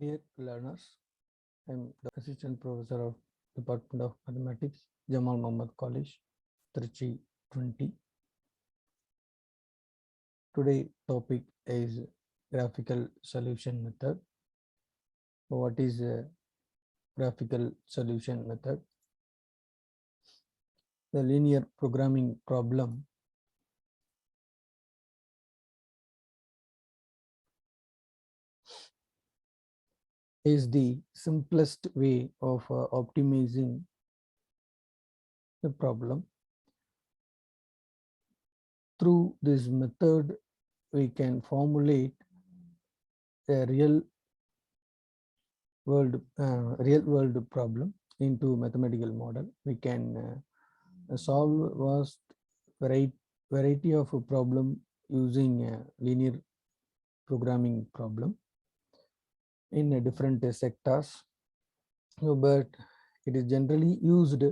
Dear learners, I am the Assistant Professor of Department of Mathematics, Jamal Muhammad College, Trichy 20. Today topic is graphical solution method. What is a graphical solution method? The linear programming problem is the simplest way of optimizing the problem. Through this method, we can formulate a real world problem into mathematical model. We can solve vast variety of a problem using a linear programming problem in a different sectors, but it is generally used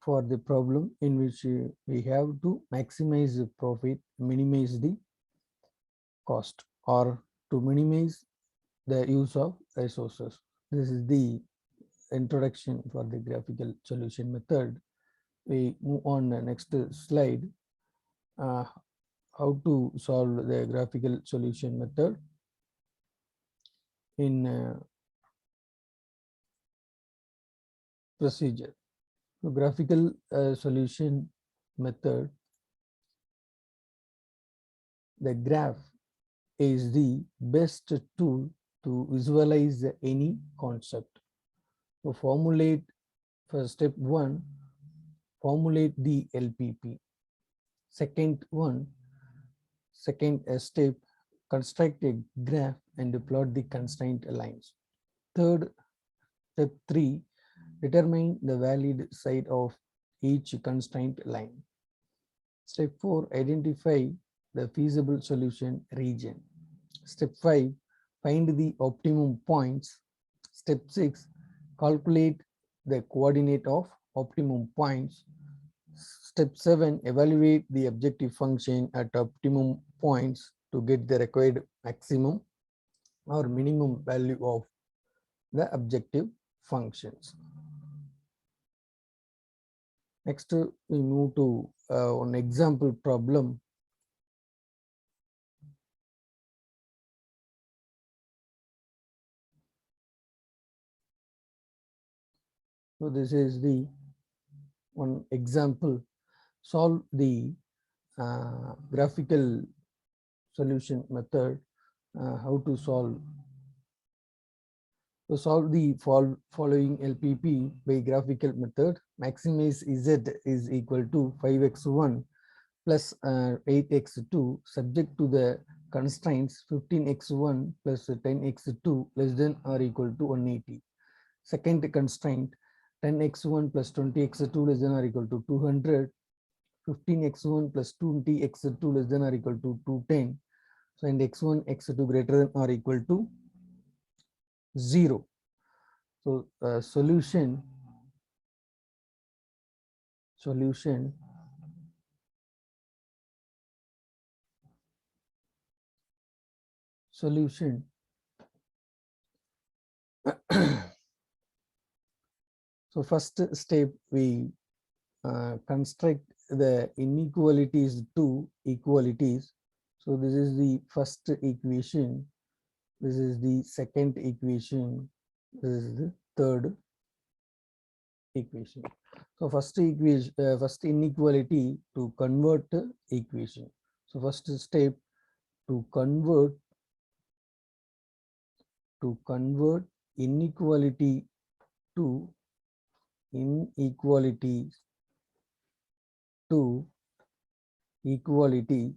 for the problem in which we have to maximize the profit, minimize the cost, or to minimize the use of resources. This is the introduction for the graphical solution method. We move on the next slide. How to solve the graphical solution method in procedure. So graphical solution method, the graph is the best tool to visualize any concept. So formulate for step 1, formulate the LPP. Second step, construct a graph and plot the constraint lines. Third, step 3, determine the valid side of each constraint line. Step 4, identify the feasible solution region. Step 5, find the optimum points. Step 6, calculate the coordinate of optimum points. Step 7, evaluate the objective function at optimum points to get the required maximum or minimum value of the objective functions. Next, we move to an example problem. So this is the one example. Solve the graphical solution method. How to solve? To solve the following LPP by graphical method, maximize Z is equal to 5x1 plus 8x2 subject to the constraints 15x1 plus 10x2 less than or equal to 180. Second constraint, 10x1 plus 20x2 less than or equal to 200, 15x1 plus 20x2 less than or equal to 210. So and x1, x2 greater than or equal to 0. So solution So first step, we construct the inequalities to equalities. So this is the first equation, this is the second equation, this is the third equation. So first equation, first inequality to convert equation. So first step, to convert inequality to equality.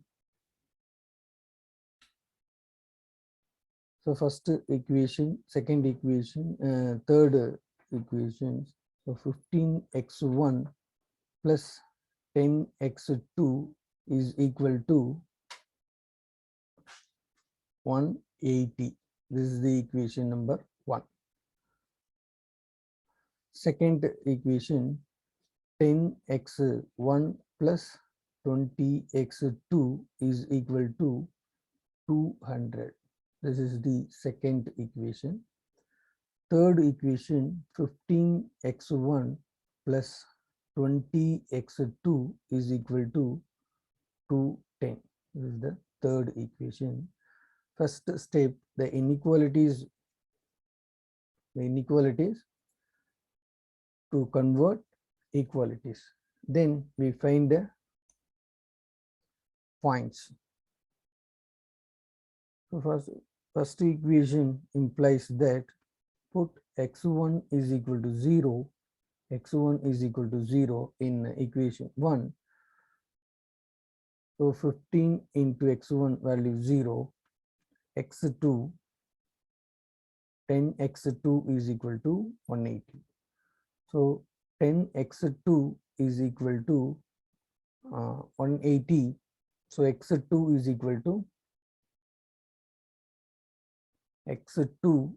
So first equation, second equation, third equation. So 15x1 plus 10x2 is equal to 180. This is the equation number 1. Second equation, 10x1 plus 20x2 is equal to 200. This is the second equation. Third equation, 15x1 plus 20x2 is equal to 210. This is the third equation. First step, the inequalities to convert equalities. Then we find the points. So first equation implies that put x1 is equal to 0, x1 is equal to 0 in equation 1. So 15 into x1 value 0, x2, 10x2 is equal to 180. So 10x2 is equal to 180. So x2 is equal to x2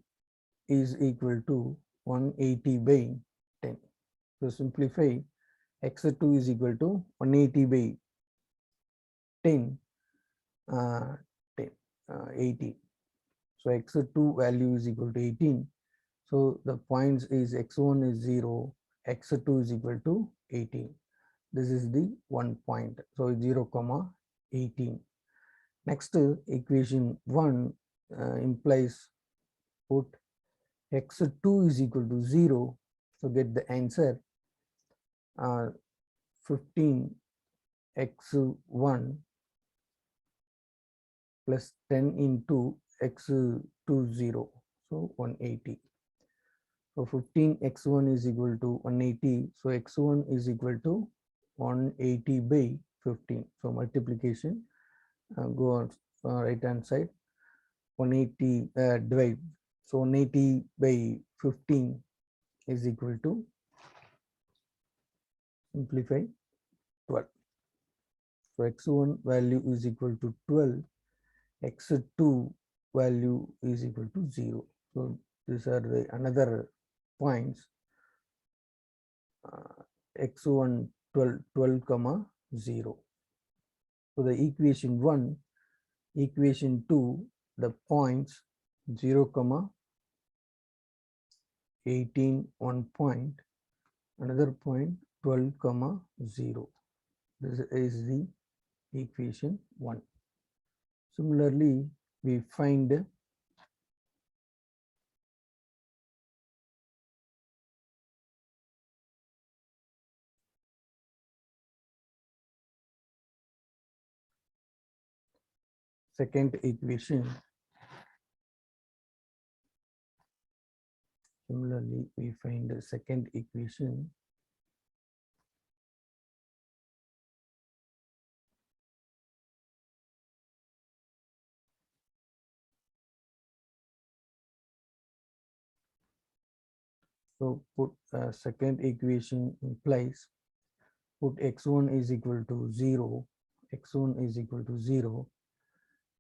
is equal to 180 by 10. So simplify, x2 is equal to 180 by 10, 80. So x2 value is equal to 18. So the points is x1 is 0, x2 is equal to 18. This is the 1 point. So 0, 18. Next equation 1 implies put x2 is equal to 0. So get the answer 15x1 plus 10 into x2 0. So 180. So 15x1 is equal to 180. So x1 is equal to 180 by 15. So multiplication, go on right hand side, 180 divide. So 180 by 15 is equal to, simplify, 12. So x1 value is equal to 12, x2 value is equal to 0. So these are the another points, x1 12, 0. So the equation 1, equation 2, the points 0, 18, 1 point, another point 12, 0. This is the equation 1. Similarly, we find second equation. Similarly, we find the second equation. So put second equation implies put x1 is equal to 0, x1 is equal to 0,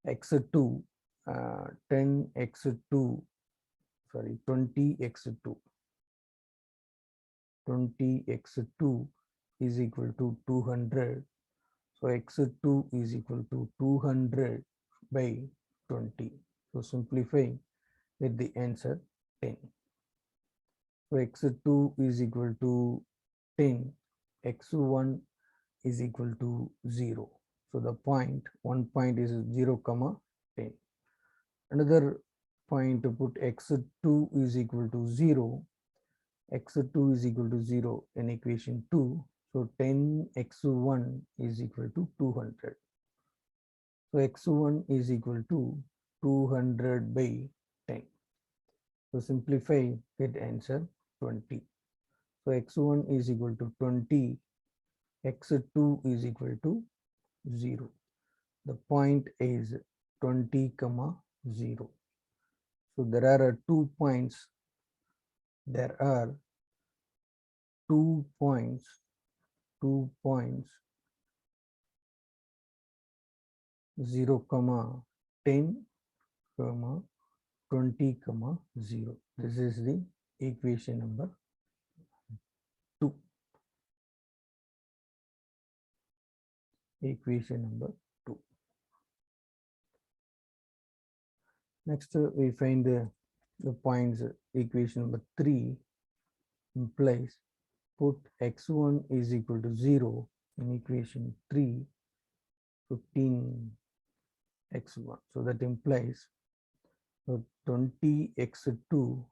x2, 10x2, sorry, 20x2, 20x2 is equal to 200. So x2 is equal to 200 by 20. So simplifying with the answer 10. So x2 is equal to 10, x1 is equal to 0. So the point, 1 point is 0, 10. Another point to put x2 is equal to 0, x2 is equal to 0 in equation 2. So 10x1 is equal to 200. So x1 is equal to 200 by 10. So simplify, get answer 20. So x1 is equal to 20, x2 is equal to 0. The point is 20, 0. So there are 2 points. There are 2 points, 0, 10, 20, 0. This is the equation number 2. Equation number 2. Next, we find the points. Equation number 3 implies put x1 is equal to 0 in equation 3, 15 x1. So that implies 20 x2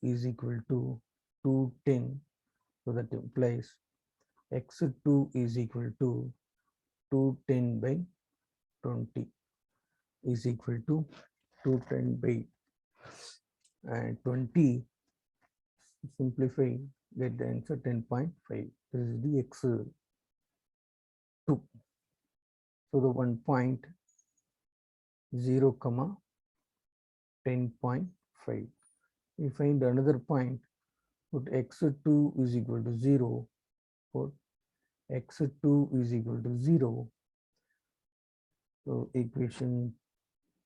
is equal to 210. So that implies x2 is equal to 210 by 20 is equal to 210 by 20. Simplify, get the answer 10.5. This is the x2. So the 1 point 0 comma 10.5. We find another point, put x2 is equal to 0, put x2 is equal to 0. So equation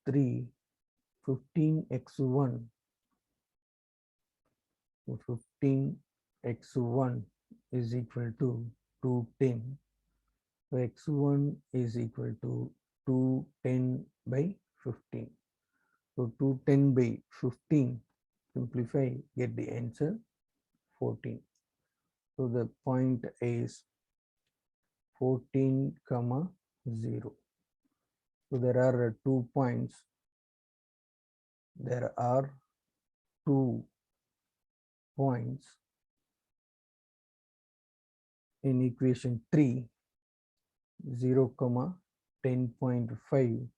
3, 15x1. So 15x1 is equal to 210. So x1 is equal to 210 by 15. So 210 by 15, simplify, get the answer 14. So the point is 14 comma 0. So there are 2 points. There are 2 points in equation 3, 0 comma 10.5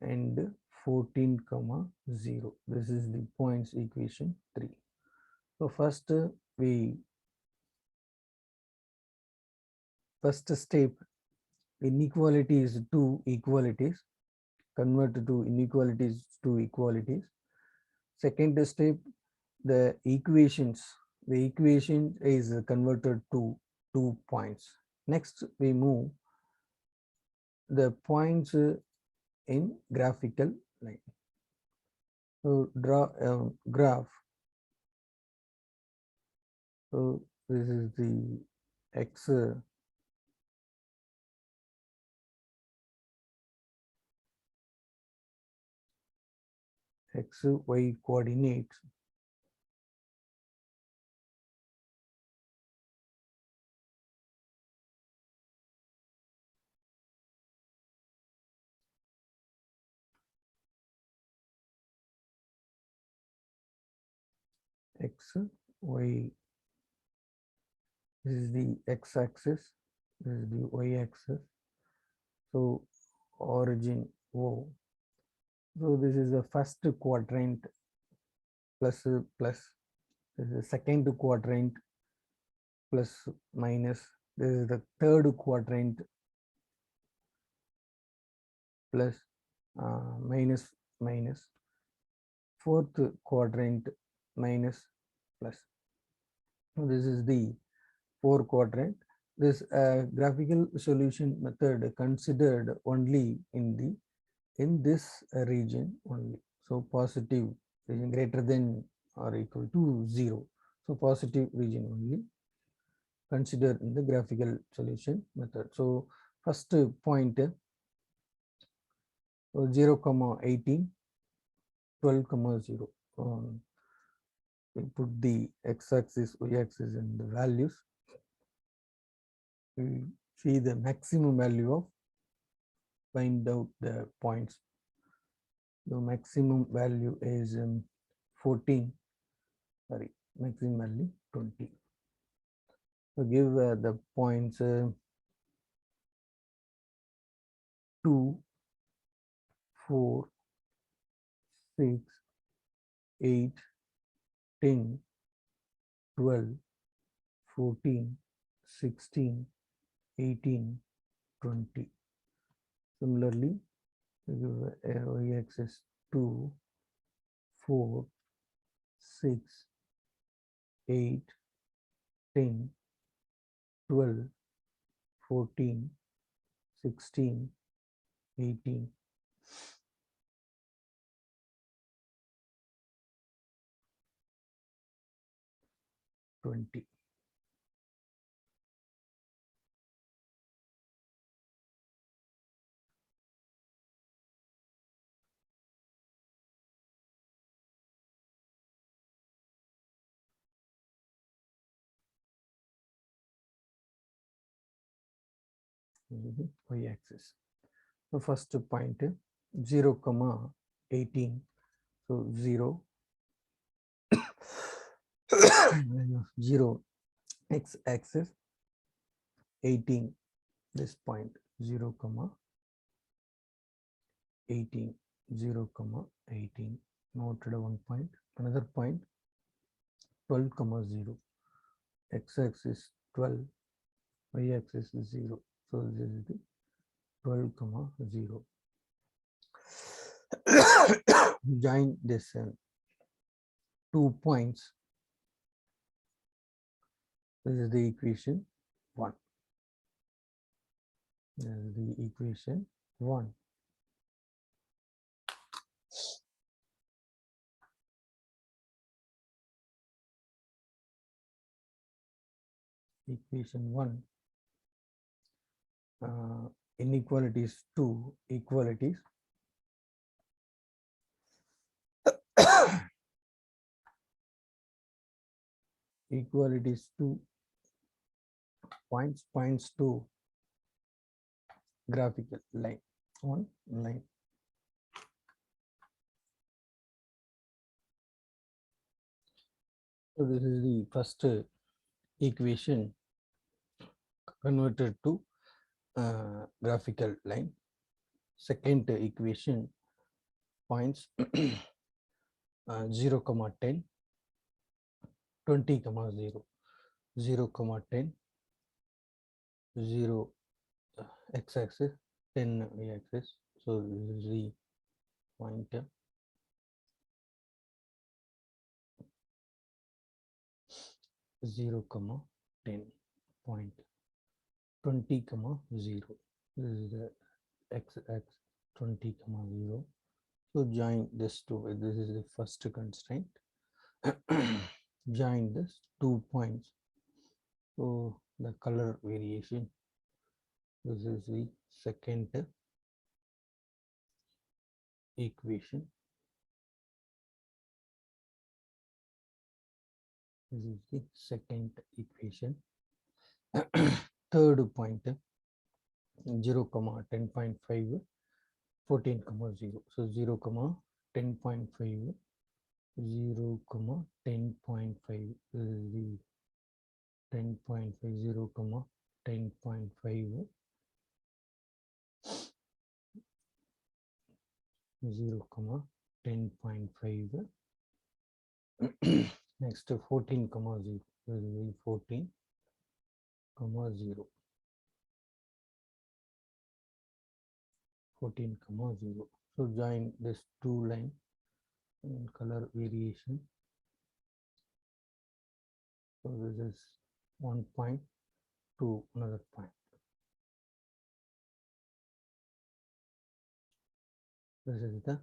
and 14 comma 0. This is the points equation 3. So first step, inequalities to equalities, convert to inequalities to equalities. Second step, the equation is converted to 2 points. Next we move the points in graphical line. So draw a graph. So this is the y coordinates. Y, this is the x-axis, this is the y-axis. So origin O. So this is the first quadrant plus. This is the second quadrant plus minus. This is the third quadrant plus minus. Fourth quadrant minus plus. So this is the 4 quadrant. This graphical solution method considered only in this region only. So positive region greater than or equal to 0. So positive region only consider in the graphical solution method. So first point 0 comma 18, 12 comma 0. We put the x-axis, y-axis and the values. We see the maximum value of, find out the points. The maximum value is 14. Sorry, maximum value 20. So give the points 2, 4, 6, 8, 10, 12, 14, 16, 18, 20. Similarly, give y-axis 2, 4, 6, 8, 10, 12, 14, 16, 18. the y-axis. The first point 0, 18. So 0 0 x-axis 18. This point 0, 18 0, 18. Noted one point. Another point 12, 0. X-axis 12, y-axis is 0. So this is the 12, 0. Join this 2 points. This is the equation 1. This is the equation 1. Equation 1. Inequalities 2 equalities. Equalities 2 points to graphical line. One line. So this is the first equation converted to graphical line. Second equation points 0, 10, 20, 0, 0, 10, 0 x-axis, 10 y-axis. So this is the point 0, 10, point 20, 0. This is the x-axis 20, 0. So join this two. This is the first constraint. Join this 2 points. So the color variation. This is the second equation. This is the second equation. Third point 0, 10.5, 14, 0. So 0, 10.5, 0, 10.5. This is the 10.5, 0, 10.5, 0, 10.5. Next 14, 0. This is the 14, 0. 14, 0. So join this two line in color variation. So this is 1 point to another point. This is the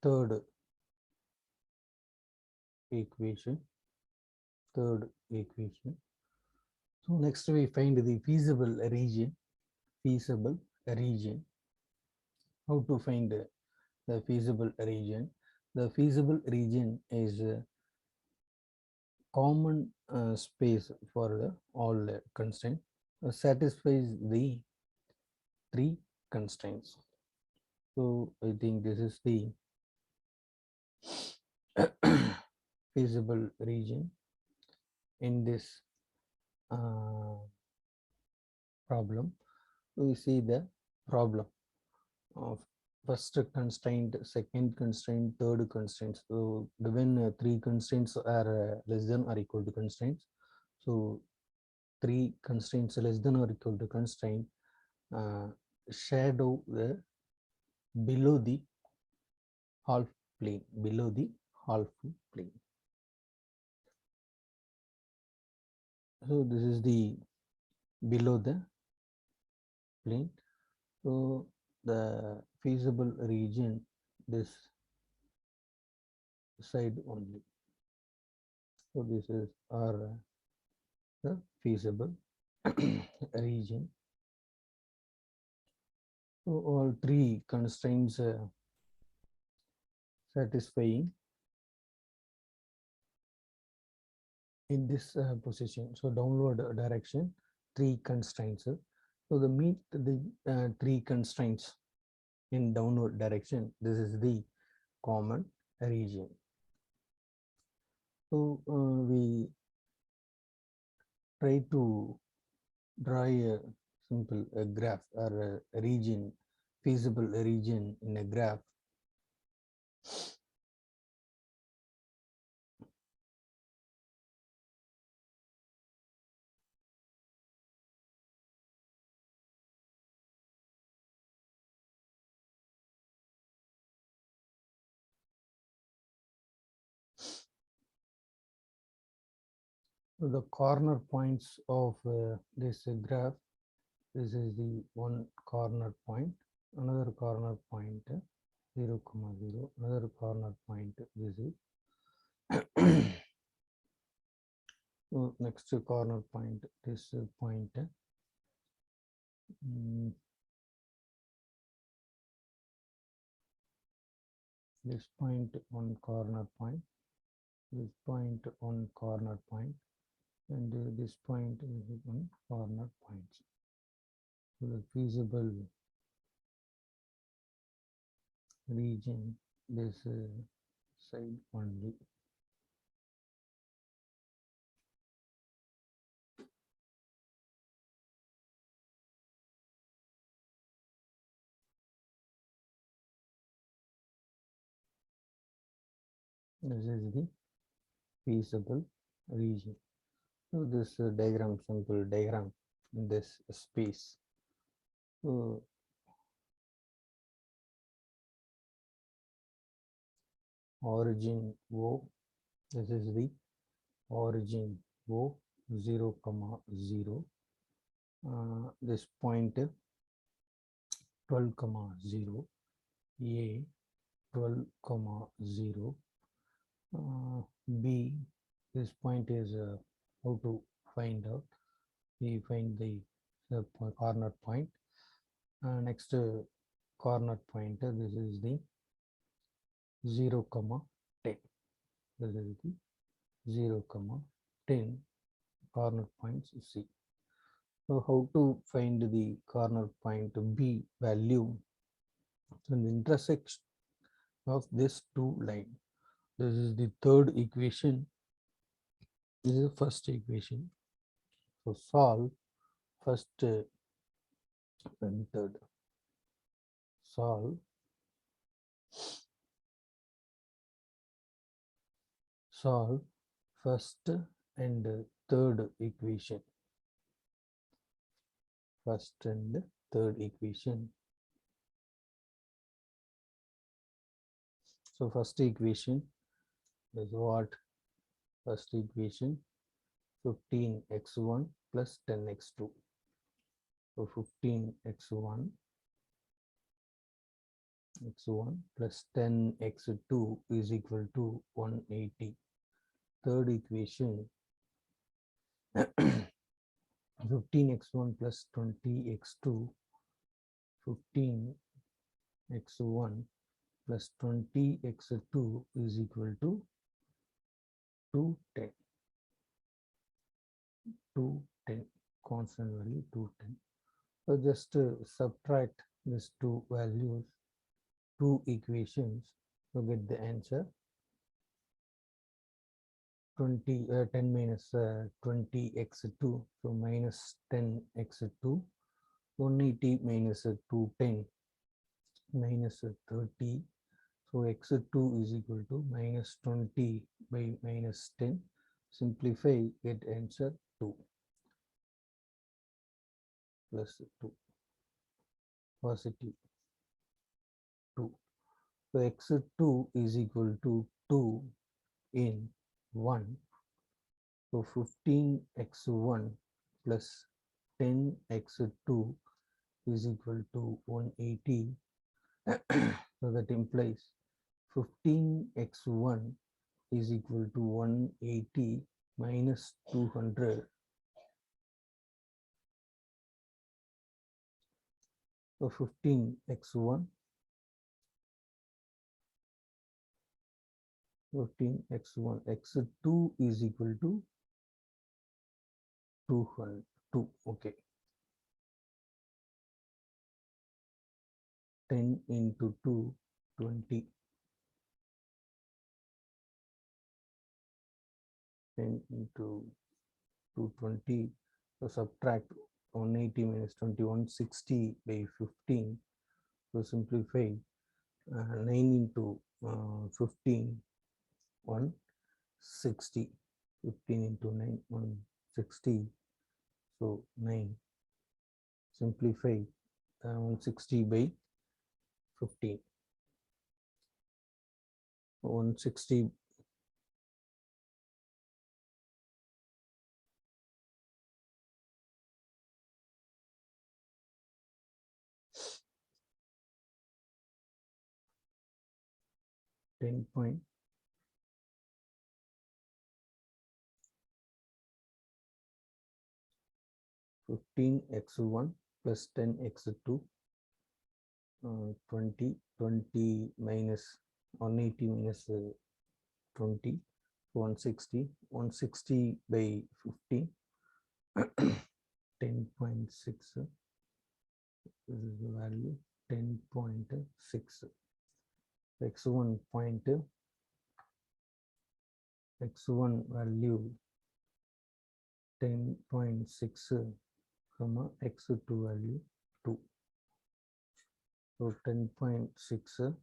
third equation. So next we find the feasible region. How to find the feasible region? The feasible region is a common space for all constraints. Satisfies the 3 constraints. So I think this is the feasible region in this problem. We see the problem of first constraint, second constraint, third constraint. So when 3 constraints are less than or equal to constraints, so 3 constraints less than or equal to constraint shadow the below the half plane, So this is the below the plane. So the feasible region this side only. So this is our the feasible region. So all 3 constraints satisfying in this position. So downward direction 3 constraints So the meet the three constraints in downward direction. This is the common region. So we try to draw a simple graph or a region, feasible region in a graph. So the corner points of this graph, this is the one corner point, another corner point 0, 0, another corner point, this is so next corner point, this point this point, one corner point, this point, one corner point, and this point is one corner point. So the feasible region, this side only. This is the feasible region. So this diagram, simple diagram in this space. So origin O, this is the origin O, 0, 0. This point 12, 0, A 12, 0. B, this point is how to find out. We find the corner point. Next corner point, this is the 0, 10. This is the 0, 10 corner points C. So how to find the corner point B value? So the intersection of this two line. This is the third equation. This is the first equation. So solve first and third. Solve first and third equation. First and third equation. So first equation is what? First equation 15x1 plus 10x2. So 15x1 plus 10x2 is equal to 180. Third equation 15x1 plus 20x2, 15x1 plus 20x2 is equal to 210. 210, constant value 210. So just subtract these two values, two equations to get the answer. 10 minus 20x2, so minus 10x2, 180 minus 210 minus 30, so x2 is equal to minus 20 by minus 10. Simplify, get answer 2 plus 2, positive 2. So x2 is equal to 2 in 1. So 15x1 plus 10x2 is equal to 180. So that implies 15x1 is equal to 180 minus 200. So 15x1 x2 is equal to 200. Okay. 10 into 2, 20. 10 into 220. So subtract 180 minus 20, 160 by 15. So simplify 9 into 15, 160. 15 into 9, 160. So 9. Simplify 160 by 15. 160 10.15 x1 plus 10 x2 20 minus 180 minus 20 160 by 50 10.6 this is the value 10.6 x1 value 10.6 comma x2 value 2. So 10.6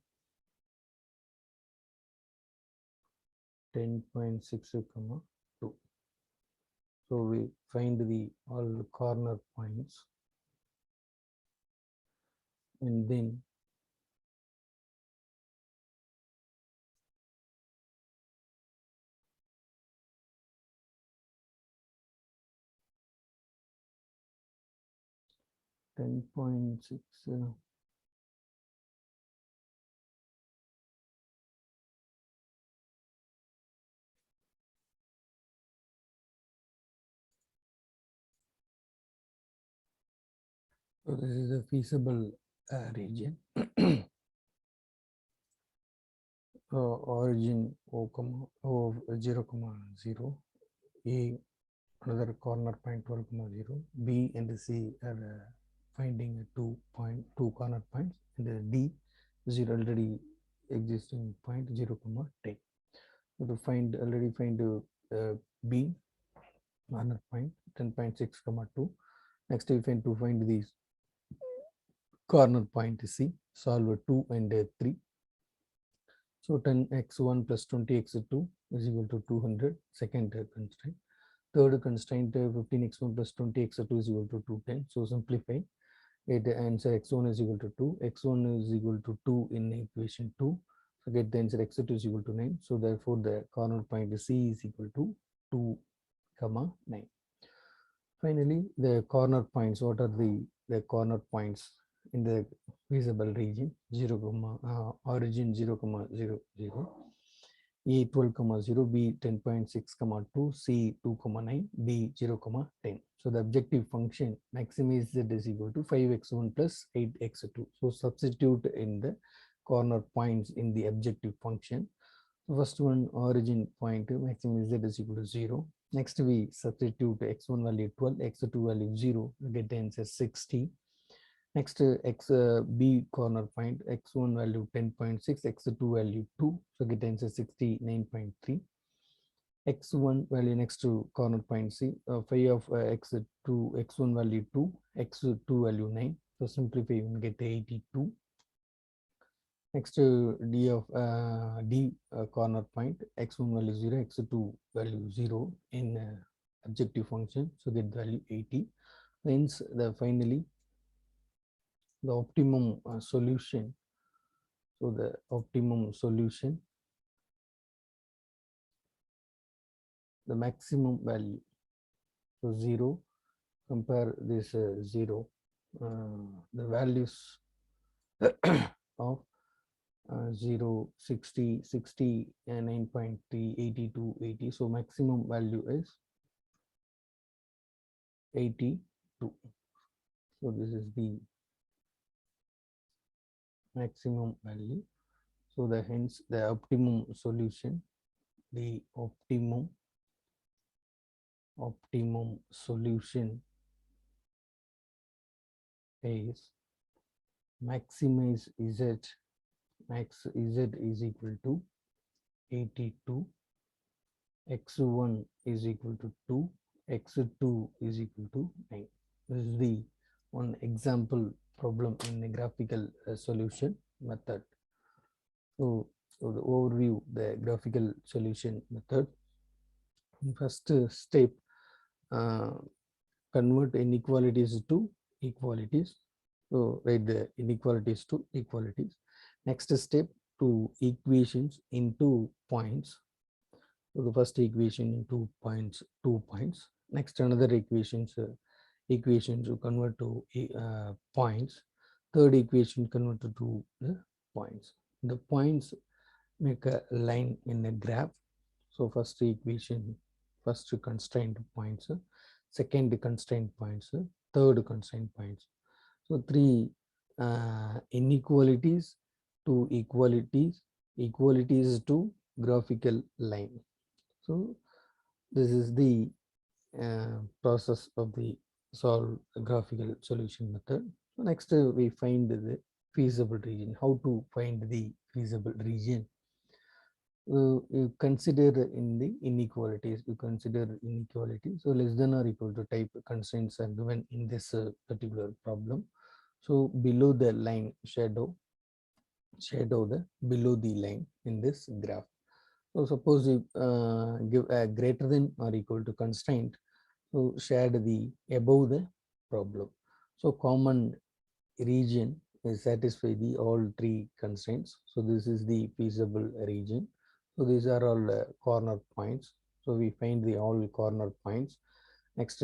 comma 2. So we find the all corner points and then ten point six so this is a feasible region. Origin O, 0, 0, A another corner point 12, 0, B and C are finding 2 corner points, and D is already existing point 0, 10. So to find B corner point 10.6, 2. Next we find to find these corner point C, solve 2 and 3. So 10x1 plus 20x2 is equal to 200, second constraint. Third constraint 15x1 plus 20x2 is equal to 210. So simplify it, answer x1 is equal to 2, x1 is equal to 2 in equation 2. So get the answer x2 is equal to 9. So therefore the corner point C is equal to 2, 9. Finally, the corner points. What are the corner points in the visible region? 0, origin 0, 0, 0. A 12, 0, B 10.6, 2, C 2, 9, D 0, 10. So the objective function maximize z is equal to 5x1 plus 8x2. So substitute in the corner points in the objective function. First one, origin point maximum z is equal to 0. Next we substitute x1 value 12, x2 value 0, we get the answer 60. Next B corner point, x1 value 10.6, x2 value 2, so get the answer 69.3. x1 value next to corner point C, phi of x2, x1 value 2, x2 value 9, so simplify you get 82. Next D of D corner point, x1 value 0, x2 value 0 in objective function, so get value 80. Hence finally the optimum solution. So the optimum solution, the maximum value, so 0, compare this 0, the values of 0, 60, 60, 9.3, 82, 80. So maximum value is 82. So this is the maximum value. So the hence the optimum solution, the optimum solution is maximize z, max z is equal to 82, x1 is equal to 2, x2 is equal to 9. This is the one example problem in the graphical solution method. So the overview, the graphical solution method. First step, convert inequalities to equalities. So write the inequalities to equalities. Next step, to equations into points. So the first equation into points, 2 points. Next another equations to convert to points. Third equation converted to the points. The points make a line in a graph. So first equation, first constraint points, second constraint points, third constraint points. So three inequalities to equalities, equalities to graphical line. So this is the process of the solve graphical solution method. So next we find the feasible region. How to find the feasible region? You consider in the inequalities, you consider inequality. So less than or equal to type constraints are given in this particular problem. So below the line, shadow the below the line in this graph. So suppose you give a greater than or equal to constraint, so shade the above the problem. So common region is satisfy the all three constraints. So this is the feasible region. So these are all corner points. So we find the all corner points. Next,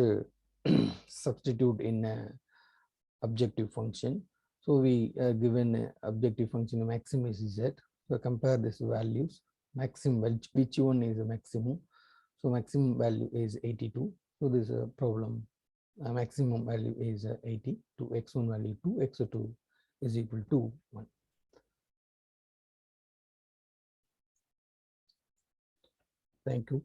substitute in objective function. So we given objective function maximum is z. So compare these values. Maximum, which one is a maximum? So maximum value is 82. So this problem maximum value is 80. To x1 value 2, x2 is equal to 1. Thank you.